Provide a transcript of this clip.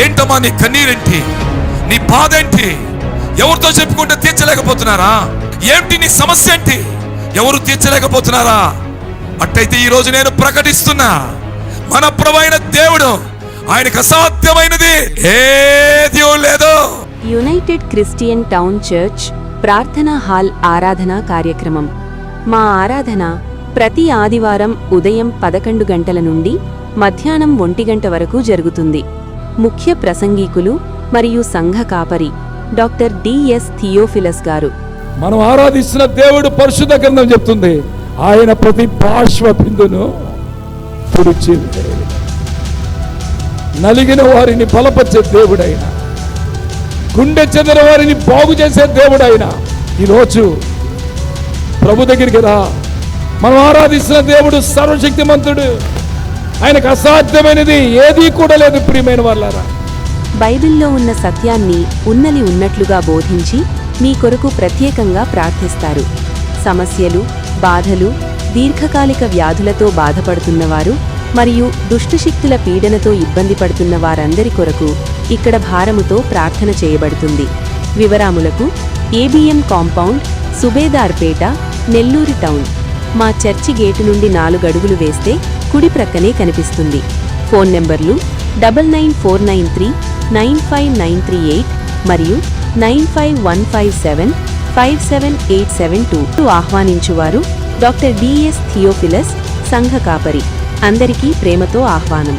ఏంటమ్మా నీ కన్నీరేంటి? నీ బాధ ఏంటి? ఎవరితో చెప్పుకుంటే తీర్చలేకపోతున్నారా? ఏంటి నీ సమస్య ఏంటి? ఎవరు తీర్చలేకపోతున్నారా? అట్టయితే ఈ రోజు నేను ప్రకటిస్తున్నా, మన ప్రభువైన దేవుడు, ఆయనకు అసాధ్యమైనది ఏదీ లేదు. యునైటెడ్ క్రిస్టియన్ టౌన్ చర్చ్ ప్రార్థనా హాల్ ఆరాధనా కార్యక్రమం. మా ఆరాధన ప్రతి ఆదివారం ఉదయం 11 గంటల నుండి మధ్యాహ్నం 1 గంట వరకు జరుగుతుంది. ముఖ్య ప్రసంగీకులు మరియు సంఘ కాపరి డాక్టర్ డిఎస్ థియోఫిలస్ గారు. మనం ఆరాధిస్తున్న దేవుడు పరిశుద్ధ గ్రంథం చెప్తుంది, ఆయన ప్రతి బాష్ప బిందును తుడిచి నలిగిన వారిని బలపరిచే దేవుడైన, గుండె చెందిన వారిని బాగు చేసే దేవుడైన. ఈరోజు ప్రభు దగ్గరికి రా. మనం ఆరాధిస్తున్న దేవుడు సర్వశక్తిమంతుడు, ఆయనకు అసాధ్యమైనది ఏదీ కూడా లేదు. ప్రియమైన వాళ్ళారా, బైబిల్లో ఉన్న సత్యాన్ని ఉన్నది ఉన్నట్లుగా బోధించి మీ కొరకు ప్రత్యేకంగా ప్రార్థిస్తారు. సమస్యలు, బాధలు, దీర్ఘకాలిక వ్యాధులతో బాధపడుతున్నవారు మరియు దుష్టశక్తుల పీడనతో ఇబ్బంది పడుతున్న వారందరి కొరకు ఇక్కడ భారముతో ప్రార్థన చేయబడుతుంది. వివరాములకు ABM compound, Subedarpet, Nellore town. మా చర్చి గేటు నుండి 4 అడుగులు వేస్తే కుడి ప్రక్కనే కనిపిస్తుంది. ఫోన్ నెంబర్లు 9949395938 మరియు 9515757872. ఆహ్వానించువారు డాక్టర్ డిఎస్ థియోఫిలస్, సంఘ కాపరి. అందరికీ ప్రేమతో ఆహ్వానం.